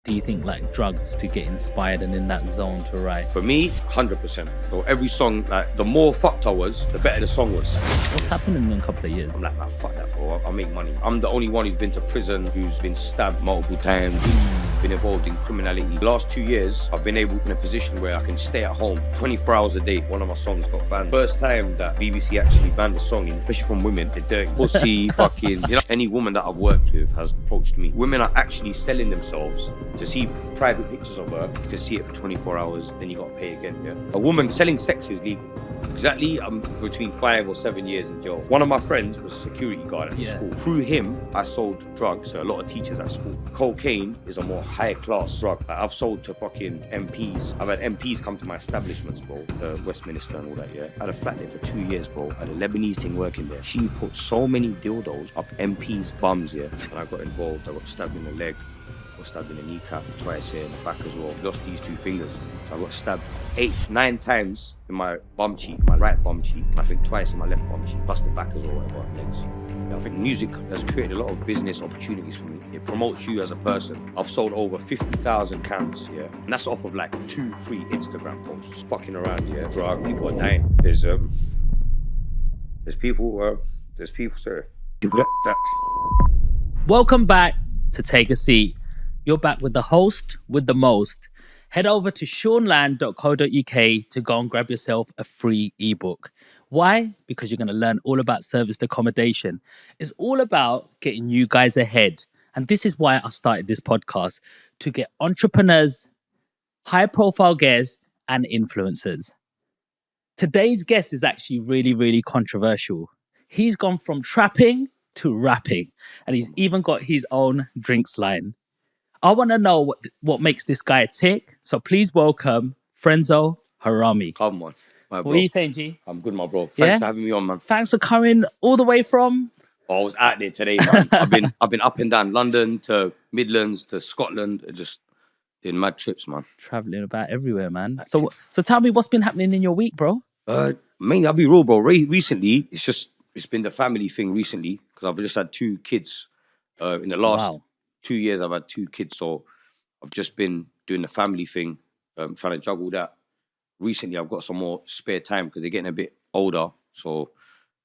do you think like drugs to get inspired and in that zone to write? For me, 100%. So every song, like the more fucked I was, the better the song was. What's happening in a couple of years? I'm like, nah, fuck that, bro. I'll make money. I'm the only one who's been to prison, who's been stabbed multiple times, been involved in criminality. The last 2 years, I've been able in a position where I can stay at home 24 hours a day. One of my songs got banned. First time that BBC actually banned a song, especially from women, they're dirty. Pussy, fucking, you know, any woman that I've worked with has approached me. Women are actually selling themselves to see private pictures of her. You can see it for 24 hours, then you got to pay again, yeah? A woman selling sex is legal. Exactly, I'm between 5 or 7 years in jail. One of my friends was a security guard at school. Through him, I sold drugs to a lot of teachers at school. Cocaine is a more high class drug. Like, I've sold to fucking MPs. I've had MPs come to my establishments, bro. Westminster and all that, yeah. I had a flat there for 2 years, bro. I had a Lebanese thing working there. She put so many dildos up MPs' bums, yeah. And I got involved. I got stabbed in the leg. Got stabbed in the kneecap, twice here in the back as well. Lost these 2 fingers. So I got stabbed 8, 9 times in my bum cheek, my right bum cheek. I think twice in my left bum cheek. Busted back as well, whatever, legs. Yeah, I think music has created a lot of business opportunities for me. It promotes you as a person. I've sold over 50,000 cans, yeah. And that's off of like 2, 3 Instagram posts. Fucking around, yeah. Drug, people are dying. There's people, sorry. Welcome back to Take a Seat. You're back with the host with the most. Head over to seanland.co.uk to go and grab yourself a free ebook. Why? Because you're going to learn all about serviced accommodation. It's all about getting you guys ahead. And this is why I started this podcast, to get entrepreneurs, high profile guests, and influencers. Today's guest is actually really, really controversial. He's gone from trapping to rapping, and he's even got his own drinks line. I want to know what makes this guy tick. So please welcome Frenzo Harami. Come on, my bro. What are you saying, G? I'm good, my bro. Thanks for having me on, man. Thanks for coming all the way from... Oh, I was out there today, man. I've been up and down London to Midlands to Scotland. Just doing mad trips, man. Traveling about everywhere, man. So tell me what's been happening in your week, bro? Mainly, I'll be real, bro. Recently, it's been the family thing recently because I've just had 2 kids. In the last 2 years, I've had 2 kids, so I've just been doing the family thing, trying to juggle that. Recently, I've got some more spare time because they're getting a bit older, so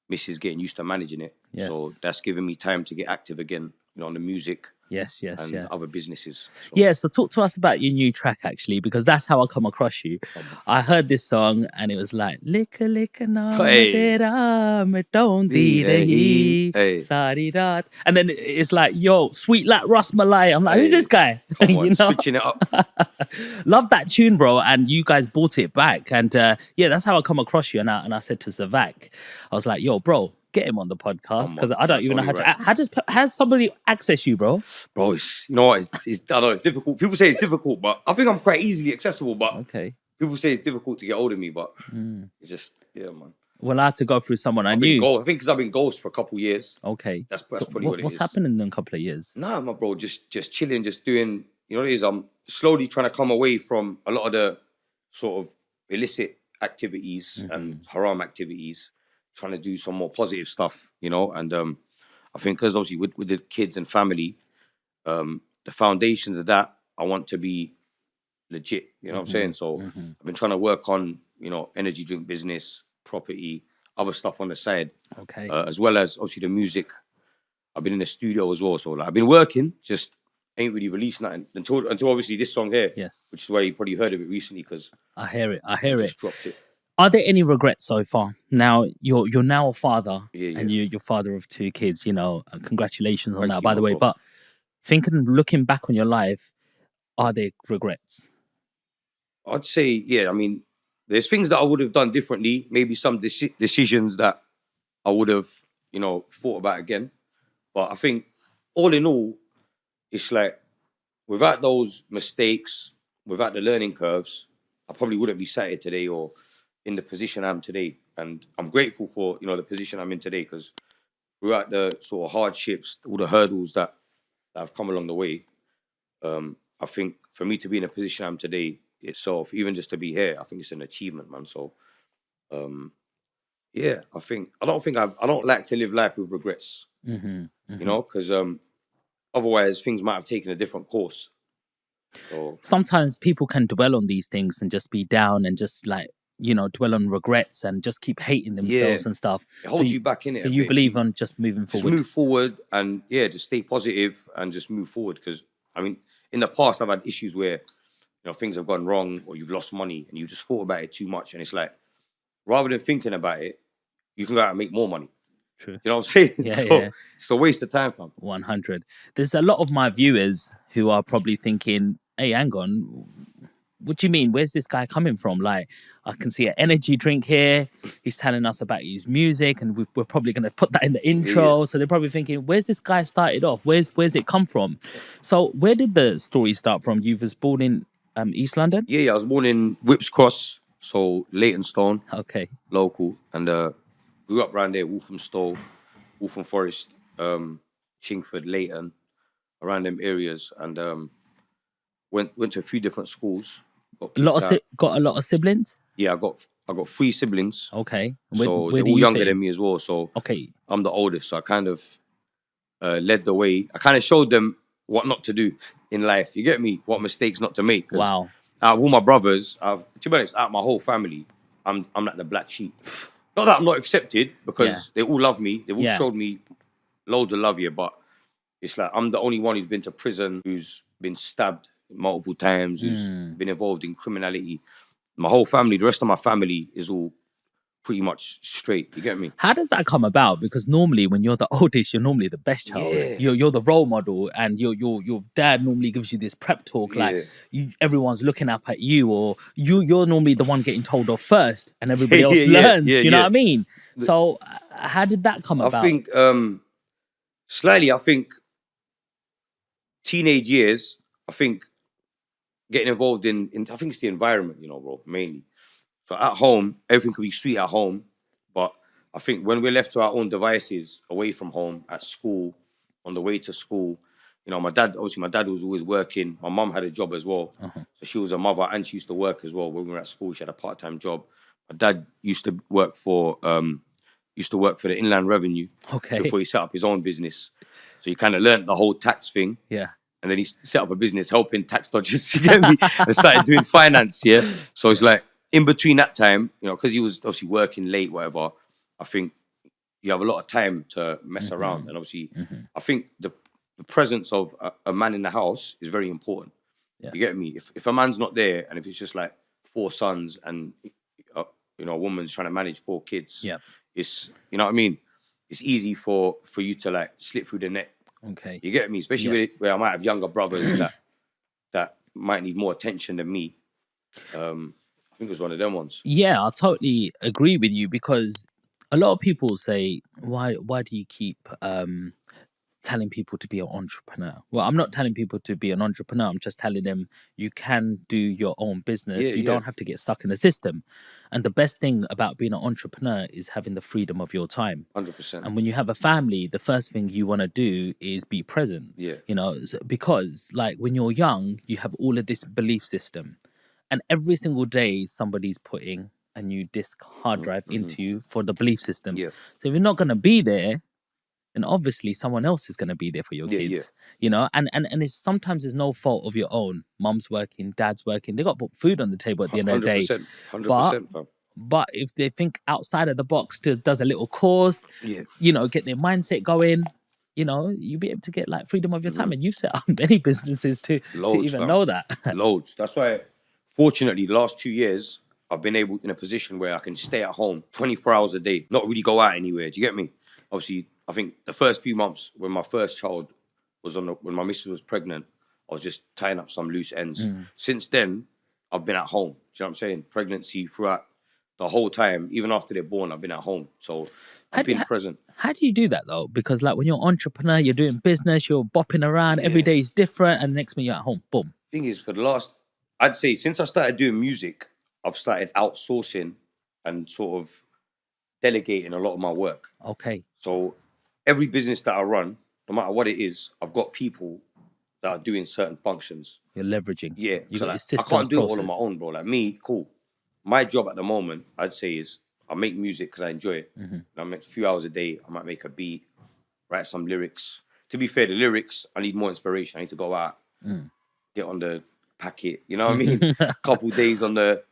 Missus getting used to managing it. Yes. So that's giving me time to get active again, you know, on the music. Yes. Other businesses. So talk to us about your new track, actually, because that's how I come across you. I heard this song and it was like, Licka licka na sari dat. And then it's like, yo, sweet like Ras Malai. I'm like, who's this guy? Come on, switching it up. Love that tune, bro. And you guys brought it back. And that's how I come across you. And I said to Zavak, I was like, yo, bro, get him on the podcast because I don't even know how to. Has somebody access you, bro? Bro, I know it's difficult. People say it's difficult, but I think I'm quite easily accessible. But people say it's difficult to get hold of me, but it's just man. Well, I had to go through someone I knew. I think because I've been ghost for a couple of years. Okay, that's probably what it is. What's happening in a couple of years? Nah, my bro, just chilling, just doing. You know what it is? I'm slowly trying to come away from a lot of the sort of illicit activities and haram activities. Trying to do some more positive stuff, you know, and I think because obviously with the kids and family, the foundations of that, I want to be legit, you know what I'm saying? So I've been trying to work on, you know, energy drink business, property, other stuff on the side, as well as obviously the music. I've been in the studio as well, so like, I've been working, just ain't really released nothing until obviously this song here, which is why you probably heard of it recently because I hear it. Just dropped it. Are there any regrets so far? Now you're now a father, and you're father of 2 kids. You know, congratulations on that, by the way. But looking back on your life, are there regrets? I'd say, I mean, there's things that I would have done differently. Maybe some decisions that I would have, you know, thought about again. But I think, all in all, it's like without those mistakes, without the learning curves, I probably wouldn't be sat here today or in the position I'm today. And I'm grateful for, you know, the position I'm in today because throughout the sort of hardships, all the hurdles that have come along the way, I think for me to be in a position I'm today itself, even just to be here, I think it's an achievement, man. So, I don't like to live life with regrets, you know, because otherwise things might have taken a different course. So sometimes people can dwell on these things and just be down and just like, dwell on regrets and just keep hating yeah, themselves and stuff. it holds you back in it So a you bit. If believe you on just moving just forward. move forward and yeah, just stay positive and just move forward. Because I mean, in the past, I've had issues where things have gone wrong or you've lost money and you just thought about it too much, and it's like rather than thinking about it, you can go out and make more money. True. You know what I'm saying? Yeah, So yeah. it's a waste of time, fam. 100. There's a lot of my viewers who are probably thinking, hey, hang on, what do you mean? Where's this guy coming from? Like, I can see an energy drink here. He's telling us about his music, and we're probably going to put that in the intro. Yeah. So they're probably thinking, where's this guy started off? Where's it come from? So where did the story start from? You was born in East London? Yeah, I was born in Whips Cross, so Leytonstone, Okay. local, and grew up around there, Walthamstow, Waltham Forest, Chingford, Leyton, around them areas, and went to a few different schools. Got kicked out. Got a lot of siblings? Yeah, I got three siblings, Okay. so Where they're do all you younger fit than in? me as well. So Okay. I'm the oldest, so I kind of led the way. I kind of showed them what not to do in life. You get me? What mistakes not to make. 'Cause Wow. out of all my brothers, to be honest, out of my whole family, I'm like the black sheep. Not that I'm not accepted, because they all love me. They've all Yeah. showed me loads of love here, but it's like I'm the only one who's been to prison, who's been stabbed multiple times, who's been involved in criminality. My whole family, the rest of my family, is all pretty much straight. You get me? How does that come about? Because normally, when you're the oldest, you're normally the best child. Yeah. You're the role model, and your dad normally gives you this prep talk, like everyone's looking up at you, or you're normally the one getting told off first, and everybody else learns. You know what I mean? So how did that come I about? think slightly. I think teenage years. I think getting involved in I think it's the environment, bro, mainly. So at home, everything could be sweet at home, but I think when we're left to our own devices, away from home, at school, on the way to school, my dad was always working. My mum had a job as well. So she was a mother and she used to work as well. When we were at school, she had a part-time job. My dad used to work for the Inland Revenue before he set up his own business. So he kind of learned the whole tax thing. Yeah. And then he set up a business helping tax dodgers, you get me? And started doing finance, yeah? So it's like, in between that time, because he was obviously working late, whatever, I think you have a lot of time to mess around. And obviously, I think the presence of a man in the house is very important. Yes. You get me? If a man's not there, and if it's just like 4 sons and, a woman's trying to manage 4 kids, it's, you know what I mean? It's easy for you to like slip through the net. Okay. You get me? Especially where I might have younger brothers that might need more attention than me. I think it was one of them ones. Yeah, I totally agree with you, because a lot of people say, why do you keep telling people to be an entrepreneur? Well, I'm not telling people to be an entrepreneur. I'm just telling them you can do your own business. You don't have to get stuck in the system. And the best thing about being an entrepreneur is having the freedom of your time. 100%. And when you have a family, the first thing you want to do is be present. Yeah. Because like when you're young, you have all of this belief system. And every single day, somebody's putting a new disk hard drive into you for the belief system. Yeah. So if you're not going to be there, then obviously someone else is going to be there for your kids. And it's sometimes it's no fault of your own. Mum's working, dad's working. They got to put food on the table at the end of the day. 100%, fam. But if they think outside of the box, does a little course, get their mindset going, you'll be able to get like freedom of your time. And you've set up many businesses to even know that. Loads. That's why, fortunately, the last 2 years, I've been able in a position where I can stay at home 24 hours a day, not really go out anywhere. Do you get me? Obviously, I think the first few months when my first child was when my missus was pregnant, I was just tying up some loose ends. Since then, I've been at home. Do you know what I'm saying? Pregnancy throughout the whole time, even after they're born, I've been at home. So I've been present. How do you do that though? Because like when you're an entrepreneur, you're doing business, you're bopping around, every day is different, and the next minute you're at home, boom. Thing is, I'd say since I started doing music, I've started outsourcing and sort of delegating a lot of my work. Okay. So every business that I run, no matter what it is, I've got people that are doing certain functions. You're leveraging. Yeah. You so got like, systems, I can't do process. it all on my own, bro. Like me, cool. My job at the moment, I'd say, is I make music because I enjoy it. And I make a few hours a day. I might make a beat, write some lyrics. To be fair, the lyrics, I need more inspiration. I need to go out, get on the packet. You know what I mean? Couple days on the